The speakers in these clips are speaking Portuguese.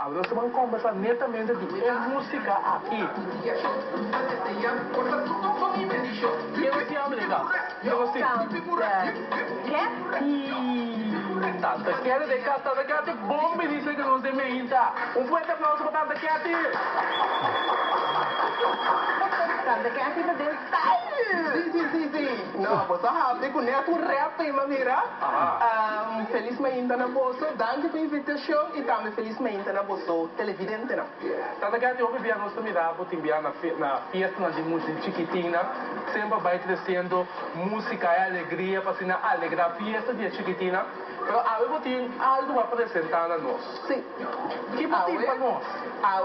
Ahora se van a conversar netamente de música aquí. ¿Quién se llama de acá? Tanta Cat de casa, Tanta Cat, bom me dice que nos dementa. Un fuerte aplauso para Tanta Cat. Tanta Cat is del style. Sí. No, pues sabe que neto rap, mira. Felizmente na bolsa, danke pela invitação e também felizmente na bolsa televidente não. Tanta Cat, eu vivia nos mirar, vou te enviar na fiesta de música chiquitina, sempre vai crescendo música e alegria, para assim, alegrar a fiesta de chiquitina. Pero a vos tem algo para apresentar a nós. Sim. Que você tem para nós?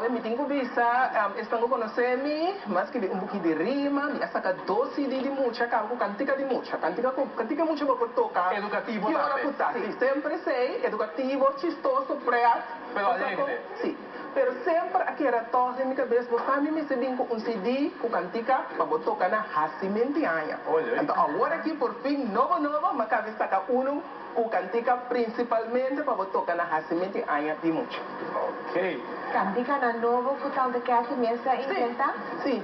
Me tenho visa, estão conhecendo-me, mas que um pouquinho de rima, me saca doce de música, cantica de música, cantica música para tocar. Educativo também. Sim, sempre sei, educativo, chistoso, prato. Pero alegre. Sim. Pero sempre aqui era torre na minha cabeça, você me recebeu com um CD, com cantica, para tocar na Racimentianha. Então agora aqui, por fim, novo, mas cabeça saca com cantica principalmente para tocar na Racimentianha de música. Ok. Cantica na novo, que Tanta Cat começa inventa? Sim,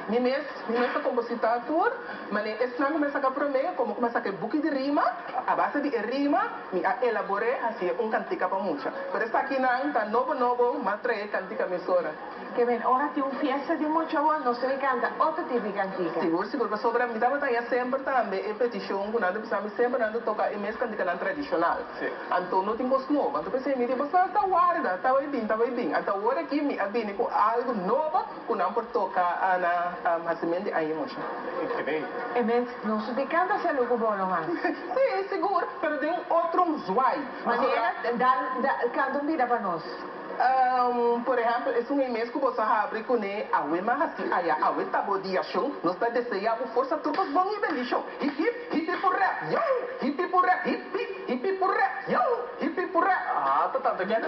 começa a compositor, mas esse ano começa a prometer, como começa a book de rima, a base de rima, me elaborei assim cantica para música. Pero esta aqui não está novo, mas trae cantica emissora. Que bem, ora tem uma fiesta de música, não se canta outro tipo de cantica. Seguro, mas sobre a minha batalha sempre também é petição, quando precisamos sempre ando tocar e mesmo cantica não tradicional. Então não tem coisa nova, então pensei, me digo, está guarda, está bem. Então agora aqui me abine com algo novo, que não por tocar na Racimenti aí música. Que bem. E mesmo não se canta se algo bom, não é? Sim, seguro, mas tem outro zoai. Maneira, canta vida para nós. Por exemplo, esse mês que você abre com ele, a Wema assim, a Wema tá bodia show, nós tá desejando força turcos bom e bem show. Hip por rap, yo, hip por rap, hip por rap, yo, hip por rap. Tá Tanta Cat.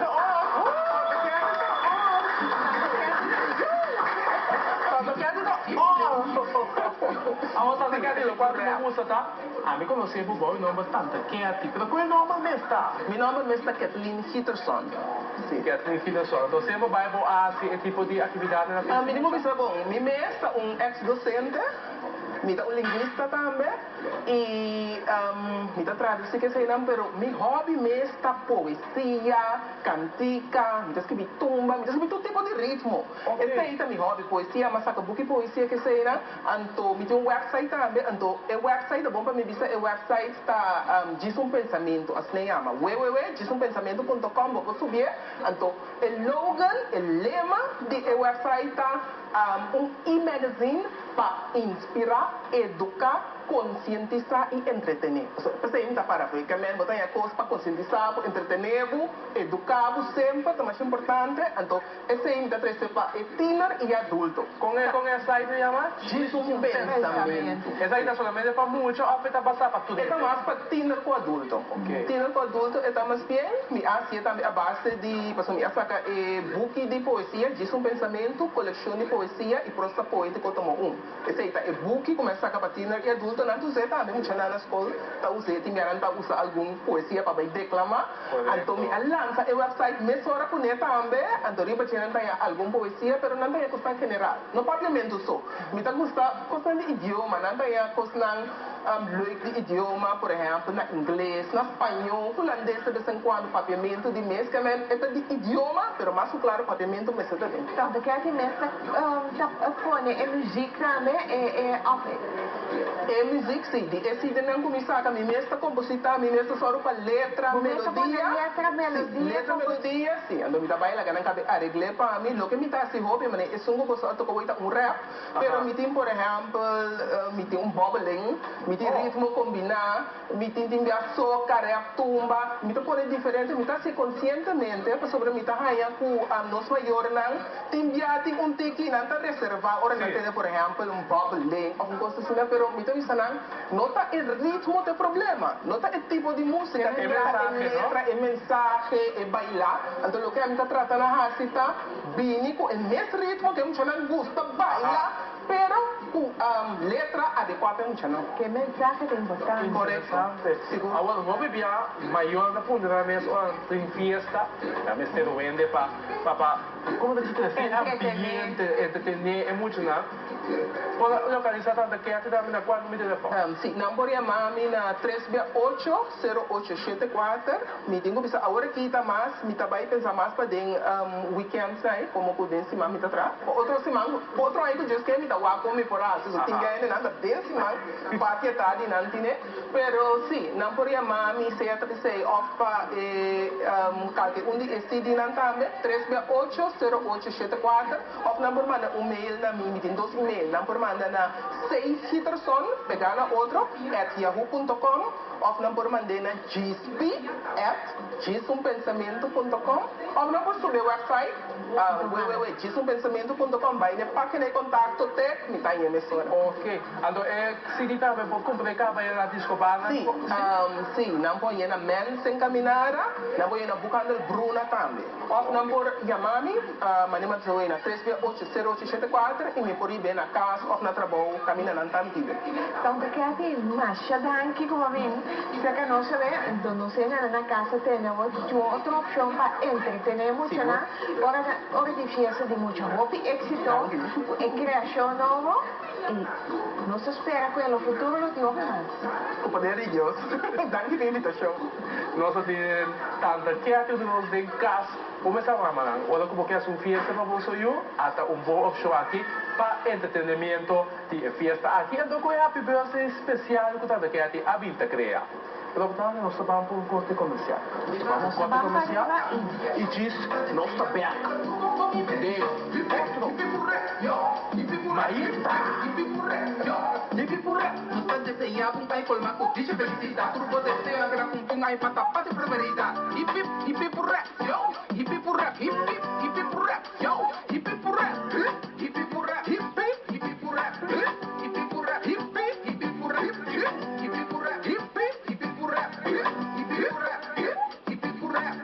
A Tanta Cat, lo qual me gusta, tá? A mim como sempre bom, não bastante Cat, pero qual é o nome mesmo? Meu nome é Kathleen Hitterson. Kathleen Hitterson. Então sempre vai a esse tipo de atividade na vida? Meu nome é bom. Meu é ex-docente. Me dá linguista também e me dá traduzir que sei não, pero meu hobby mesmo é poesia, cantica, me dá escrever tumba, me dá escrever todo tipo de ritmo. Esse aí é meu hobby, poesia, mas saca book poesia que sei não, então me tem website também, então o website é bom para me dizer, o website está diz pensamento, assim chama, www.disumpensamento.com, vou subir, então o slogan, o lema do website está e-magazine para inspirar, educar, conscientizar e entretener. Você ainda para ver que mesmo tem a coisa para conscientizar, para entretener, educar, sempre é mais importante. Então, esse ainda traz para teenager e adulto. Com essa aí se chama? Pensamento. Essa aí solamente para muito, afeta passar para tudo. É mais para teenager com adulto. Teenager com adulto é mais bem, me acha também a base de, para me saca book de poesia, diz pensamento, coleção de poesia e prosa poética como esse aí é book, começa a sacar para teenager e adulto. Não usei também, muito na escola, tá usei, tinha que usar alguma poesia para declamar. Então, me lança o website, me sora com ele também, então, riba tinha alguma poesia, mas não tem coisa general. Não parlamento só. Me tá coisa de idioma, não tem coisa de idioma, por exemplo, na inglês, na espanhol, holandês, de vez em quando, papiamento de mês, que é de idioma, mas mais claro, papiamento, mas é também. Então, daqui a mesmo, põe música também, é música, sim. Esse de não começar a mim mesma compositar, mim mesma só para letra, melodia, sim. Então, me trabalha lá, não cabe arreglar para mim, o que me está assim, hobby, mas é só que tocar um rap, mas me tem, por exemplo, me tem bubbling, me tem ritmo combinar, me tem só rap, tumba, me tem coisa diferente, me está assim conscientemente, sobre me está aí com a nossa maior não, tem um tiki, não está reservado, ora não tem, por exemplo, bubbling, alguma coisa assim, mas me está nota o ritmo do problema, nota o tipo de música, é letra, é mensagem, é bailar. Então, o que a gente trata na racita, vini com o mesmo ritmo que a gente não gosta bailar, pero letra adequada mucho, ¿no? Que mensaje de importante. Interessante. Seguro. Agora, vou beber maior na fundura mesmo, tem fiesta, também se vende para, como diz que é ambiente, entretener, é muito, né? Para localizar tanta que aqui também na qual me telefone. Sim, não pode chamar na 368-0874. Me digo, agora aqui está mais, me trabalho pensar mais para den weekend, sai, como podem se me atrás. Outro semana, outro aí que eu disse que me está guapo me por aí, se eu tinha ainda nada bem semana, parte tarde não tinha, pero sim, não pode chamar me sei até sei opa qualquer dia CD não também 368-0874. Ou não por mandar mail na mim, me tem 2 e-mail, não por mandar na 6 Peterson, pegar na outro, @yahoo.com, ou não por mandar na gsp@gisumpensamento.com, ou não por subir o website, www.gisumpensamento.com, vai na página de contato, me está em emissora. Ok. Então, se também pode comprar vai na discobana? Sim, sim, não põe na men sem caminhar, não põe na bucanda Bruna também. Ou não por chamar-me, mas não estou na 368-0874 e me por ir bem na casa ou na trabalho, caminhando também. Então, porque assim, marcha danke, como vem, se que não se vê, então não sei, na casa temos outra opção para entretener muito, né? Hora de fiesta de muito roupa, éxito, e criação nova, e não se espera que no futuro lo digo mais. O poder de Deus. Danke pela invitação. Nós temos tanta que aqui nós em casa, começar a mandar. Olha como que é uma fiesta para você, até boa opção aqui para entretenimento de fiesta aqui. Então, com a happy birthday especial que está aqui, a Vinta cria. Portanto, nós vamos para um corte comercial. Vamos para um corte comercial e diz, nós está back. De outro. Maíta. Muita desenhar um pai colmar com dicha felicidade. Turbo descer na gra com pinga e patapá de preferida. Hip hip rap, yo. Hip hip rap, hip hip rap, yo. Hip hip rap, hip hip rap, hip hip rap, hip hip rap, hip hip rap, hip hip rap, hip hip rap, hip hip rap.